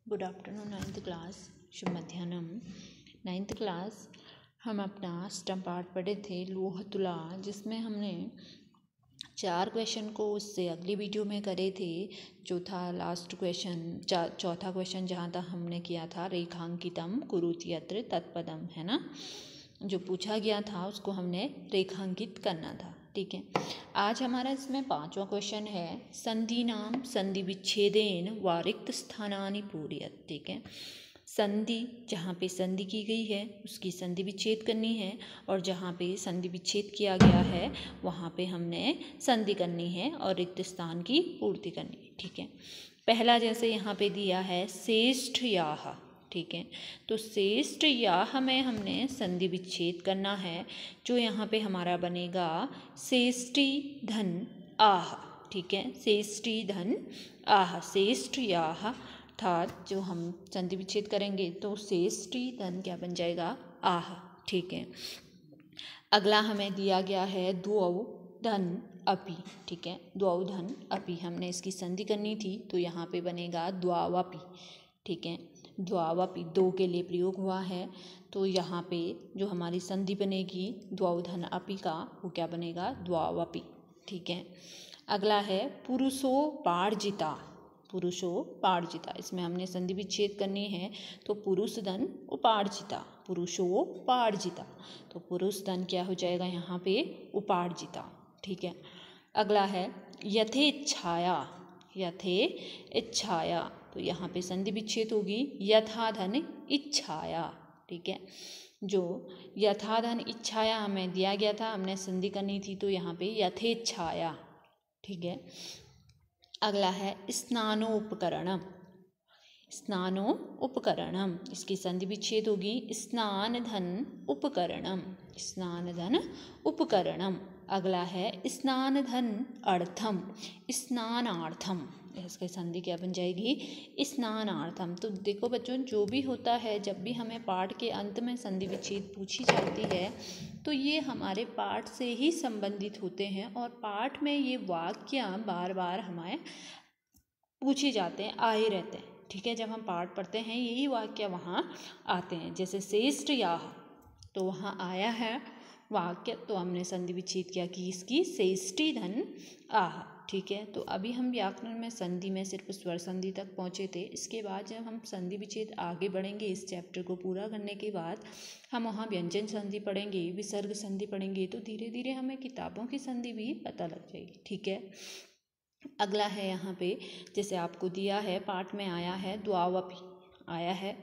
Good afternoon ninth class, शुभ मध्याह्नम। Ninth class हम अपना stump part पढ़े थे लोह तुला, जिसमें हमने 4 क्वेश्चन को उससे अगली वीडियो में करे थे। जो था लास्ट क्वेश्चन, चौथा क्वेश्चन जहाँ तक हमने किया था रेखांकितम कुरुति यत्र तत्पदम, है ना। जो पूछा गया था उसको हमने रेखांकित करना था, ठीक है। आज हमारा इसमें 5वां क्वेश्चन है संधि नाम संधि विच्छेदेन व रिक्त स्थानानि पूरयत, ठीक है। संधि, जहाँ पे संधि की गई है उसकी संधि विच्छेद करनी है, और जहाँ पे संधि विच्छेद किया गया है वहाँ पे हमने संधि करनी है और रिक्त स्थान की पूर्ति करनी है, ठीक है। पहला जैसे यहाँ पे दिया है श्रेष्ठ याह, ठीक है। तो श्रेष्ठ याह में हमने संधि विच्छेद करना है, जो यहाँ पे हमारा बनेगा श्रेष्ठी धन आह, ठीक है। श्रेष्ठी धन आह, श्रेष्ठ याह अर्थात जो हम संधि विच्छेद करेंगे तो श्रेष्ठी धन क्या बन जाएगा, आह, ठीक है। अगला हमें दिया गया है द्वौ धन अपि, ठीक है। द्वौ धन अपि हमने इसकी संधि करनी थी, तो यहाँ पे बनेगा द्वावपि, ठीक है। द्वावपि दो के लिए प्रयोग हुआ है, तो यहाँ पे जो हमारी संधि बनेगी द्वौ धन अपि का, वो क्या बनेगा, द्वावपि, ठीक है। अगला है पुरुषोपार्जिता, पुरुषोपार्जिता, इसमें हमने संधि विच्छेद करनी है, तो पुरुष धन उपार्जिता, पुरुषोपार्जिता, तो पुरुष धन क्या हो जाएगा यहाँ पे, उपार्जिता, ठीक है। अगला है यथेच्छाया, यथेच्छाया, तो यहाँ पे संधि विच्छेद होगी यथा धन इच्छाया, ठीक है। जो यथा धन इच्छाया हमें दिया गया था, हमने संधि करनी थी, तो यहाँ पे यथेच्छाया, ठीक है। अगला है स्नानोपकरणम, स्नानोपकरणम, इसकी संधि विच्छेद होगी स्नान धन उपकरणम, स्नान धन उपकरणम। अगला है स्नान धन अर्थम, स्नानार्थम, इसकी संधि क्या बन जाएगी, स्नानार्थम। तो देखो बच्चों, जो भी होता है, जब भी हमें पाठ के अंत में संधि विच्छेद पूछी जाती है, तो ये हमारे पाठ से ही संबंधित होते हैं, और पाठ में ये वाक्य बार बार हमें पूछे जाते हैं, आए रहते हैं, ठीक है। जब हम पाठ पढ़ते हैं यही वाक्य वहाँ आते हैं, जैसे श्रेष्ठ याह, तो वहाँ आया है वाक्य, तो हमने संधि विच्छेद किया कि इसकी श्रेष्ठी धन आह, ठीक है। तो अभी हम व्याकरण में संधि में सिर्फ स्वर संधि तक पहुँचे थे। इसके बाद जब हम संधि विच्छेद आगे बढ़ेंगे, इस चैप्टर को पूरा करने के बाद हम वहाँ व्यंजन संधि पढ़ेंगे, विसर्ग संधि पढ़ेंगे, तो धीरे धीरे हमें किताबों की संधि भी पता लग जाएगी, ठीक है। अगला है यहाँ पे, जैसे आपको दिया है पाठ में आया है द्वावपि, आया है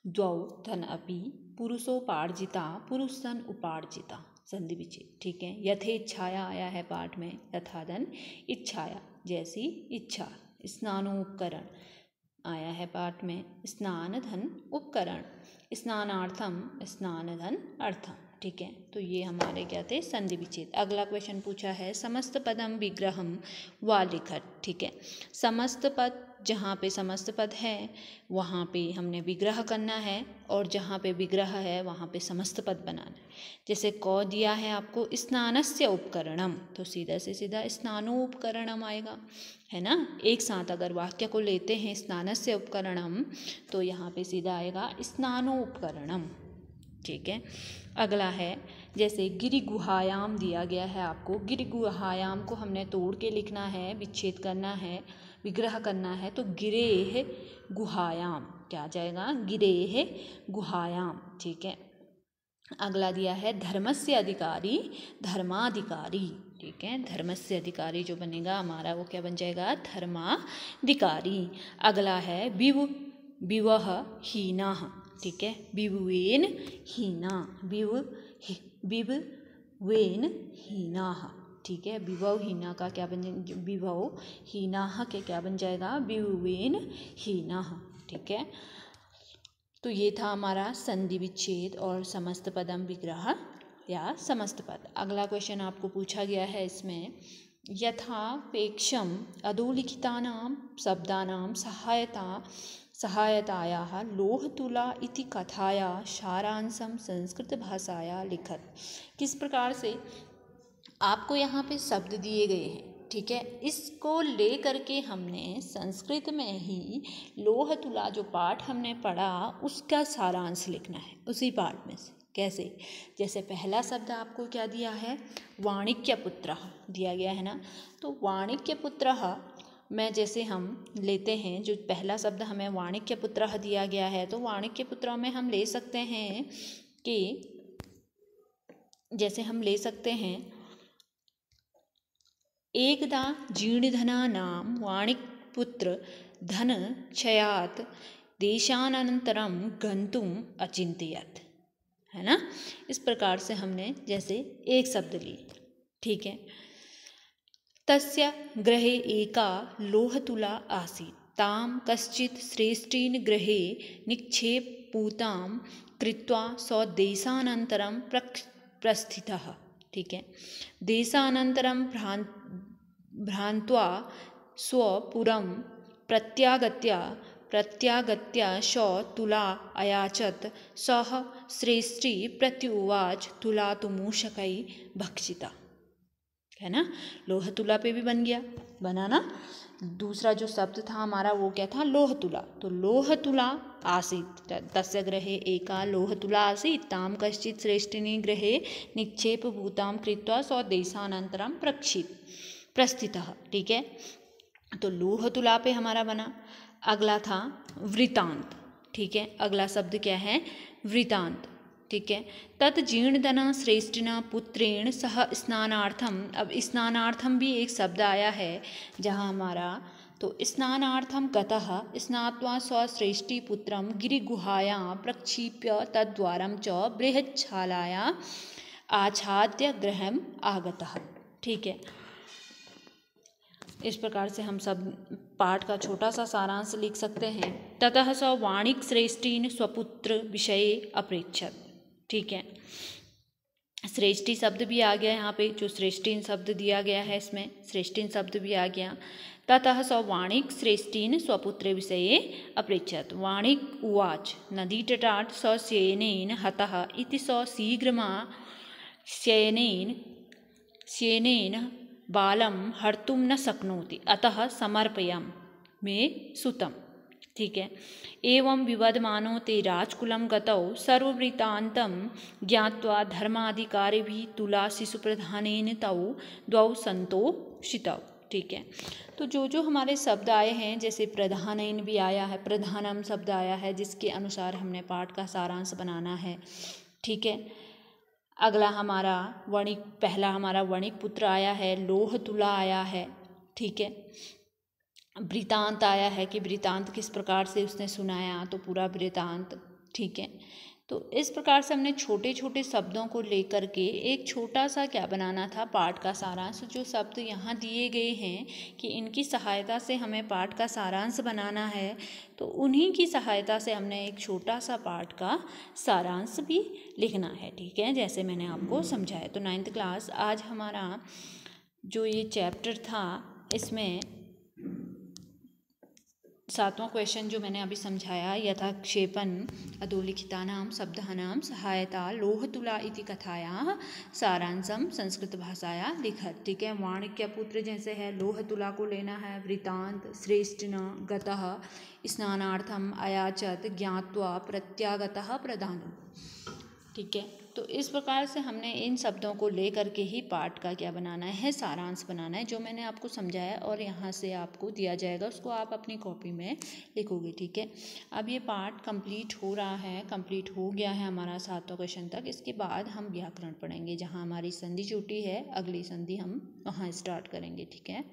द्वौ धन अपि पुरुषोपार्जिता, पुरुष धन उपार्जिता, संधि विच्छेद, ठीक है। यथेच्छाया आया है पाठ में, यथा धन इच्छाया, जैसी इच्छा। स्नानोपकरण आया है पाठ में, स्नान धन उपकरण, स्नानार्थम, स्नान धन अर्थम, ठीक है। तो ये हमारे क्या थे, संधि विच्छेद। अगला क्वेश्चन पूछा है समस्त पदम विग्रहम व लिखत, ठीक है। समस्त पद, जहाँ पे समस्त पद है वहाँ पे हमने विग्रह करना है, और जहाँ पे विग्रह है वहाँ पे समस्त पद बनाना है। जैसे क दिया है आपको स्नानस्य उपकरणम, तो सीधा से सीधा स्नानोपकरणम आएगा, है ना। एक साथ अगर वाक्य को लेते हैं स्नानस्य उपकरणम, तो यहाँ पे सीधा आएगा स्नानोपकरणम, ठीक है। अगला है जैसे गिरि गुहायाम दिया गया है आपको, गिरि गुहायाम को हमने तोड़ के लिखना है, विच्छेद करना है, विग्रह करना है, तो गिरेह गुहायाम क्या आ जाएगा, गिरेह गुहायाम, ठीक है। अगला दिया है धर्मस्य अधिकारी धर्माधिकारी, ठीक है। धर्मस्य अधिकारी जो बनेगा हमारा, वो क्या बन जाएगा, धर्माधिकारी। अगला है विवह हीना, ठीक है। विवेन हीना, विवेन हीना, ठीक है। विभव हीना का क्या बन जाएगा, विभव हीना के क्या बन जाएगा, विवेन हीना, ठीक है। तो ये था हमारा संधि विच्छेद और समस्त पदम विग्रह या समस्त पद। अगला क्वेश्चन आपको पूछा गया है इसमें, यथापेक्षम अधोलिखितानां शब्दानां सहायतायाः लोहतुला इति कथाया सारांशम संस्कृत भाषाया लिखत। किस प्रकार से आपको यहाँ पे शब्द दिए गए हैं, ठीक है। इसको ले करके हमने संस्कृत में ही लोह तुला जो पाठ हमने पढ़ा उसका सारांश लिखना है उसी पाठ में से। कैसे? जैसे पहला शब्द आपको क्या दिया है, वाणिक्यपुत्रः दिया गया है ना, तो वाणिक्यपुत्रः में जैसे हम लेते हैं, जो पहला शब्द हमें वाणिक्यपुत्रः दिया गया है, तो वाणिक्यपुत्र में हम ले सकते हैं कि जैसे हम ले सकते हैं एकदा जीर्णधनानां वाणिक्यपुत्र धन क्षयात् देशानन्तरं गन्तुम् अचिन्तयत्, है ना। इस प्रकार से हमने जैसे एक शब्द ली, ठीक है। तस्य गृहे एका लोहतुला आसीत् तां कश्चित् श्रेष्ठेन गृहे निक्षेपूतां कृत्वा स देशानन्तरं प्रस्थितः, ठीक है। देशानन्तरं भ्रान्त्वा स्वपुरं प्रत्यागत्य स तुला अयाचत सह श्रेष्ठी प्रत्युवाच तुला तो मूषकै भक्षिता, है ना। लोह तुला पे भी बना ना। दूसरा जो शब्द था हमारा वो क्या था, लोह तुला। तो लोह तुला आसीत् तस्य गृहे एका लोह तुला आसीत् तां कश्चित् श्रेष्ठिनी गृहे निक्षेप भूतां कृत्वा स देशानन्तरं प्रस्थितः, ठीक है। तो लोह तुला पे हमारा बना। अगला था वृतांत, ठीक है। अगला शब्द क्या है, वृतांत, ठीक है। तत् जीर्णधन श्रेष्ठिना पुत्रेण सह स्नानार्थम। अब स्नानार्थम भी एक शब्द आया है जहाँ हमारा, तो स्नानार्थम गतः स्नात्वा स्वश्रेष्ठी पुत्रम गिरिगुहायां प्रक्षिप्य तद्वारं च बृहच्छालाया आच्छाद्य गृहम् आगतः, ठीक है। इस प्रकार से हम सब पाठ का छोटा सा सारांश लिख सकते हैं। ततः स वाणिक श्रेष्ठीन स्वपुत्र विषये अपृच्छत, ठीक है। श्रेष्ठी शब्द भी आ गया यहाँ पे, जो श्रेष्ठीन शब्द दिया गया है इसमें श्रेष्ठीन शब्द भी आ गया। ततः स वाणिक श्रेष्ठीन स्वपुत्र विषये अपृच्छत। वाणिक उवाच नदीतटात् स शयनेन हतः इति स शीघ्रमा शयनेन बालं हर्तुं न शक्नोति अतः समर्पयामि सुतं, ठीक है। एवं विवदमानो ते राजकुलं गतौ सर्ववृत्तान्तं ज्ञात्वा धर्माधिकारिभिः तुला शिशुप्रधानेन तौ द्वौ संतोषितौ, ठीक है। तो जो हमारे शब्द आए हैं, जैसे प्रधानेन भी आया है, प्रधानम शब्द आया है, जिसके अनुसार हमने पाठ का सारांश बनाना है, ठीक है। अगला हमारा पहला हमारा वणिक पुत्र आया है, लोह तुला आया है, ठीक है। वृतांत आया है कि वृतांत किस प्रकार से उसने सुनाया, तो पूरा वृतांत, ठीक है। तो इस प्रकार से हमने छोटे छोटे शब्दों को लेकर के एक छोटा सा क्या बनाना था, पाठ का सारांश। जो शब्द यहाँ दिए गए हैं कि इनकी सहायता से हमें पाठ का सारांश बनाना है, तो उन्हीं की सहायता से हमने एक छोटा सा पाठ का सारांश भी लिखना है, ठीक है, जैसे मैंने आपको समझाया। तो 9th क्लास आज हमारा जो ये चैप्टर था, इसमें 7वां क्वेश्चन जो मैंने अभी समझाया, यथाक्षेपन अधोलिखितानां शब्दानां सहायता लोहतुला इति कथायाः सारांशम संस्कृत भाषाया लिखत, ठीक है। वाणिक्यपुत्र जैसे है, लोहतुला को लेना है। वृतांत श्रेष्ठिना गतः स्नानार्थम अयाचत ज्ञात्वा प्रत्यागतः प्रधानम, ठीक है। तो इस प्रकार से हमने इन शब्दों को लेकर के ही पाठ का क्या बनाना है, सारांश बनाना है, जो मैंने आपको समझाया और यहाँ से आपको दिया जाएगा, उसको आप अपनी कॉपी में लिखोगे, ठीक है। अब ये पाठ कंप्लीट हो रहा है, कंप्लीट हो गया है हमारा 7वां क्वेश्चन तक। इसके बाद हम व्याकरण पढ़ेंगे, जहाँ हमारी संधि छूटी है, अगली संधि हम वहाँ स्टार्ट करेंगे, ठीक है।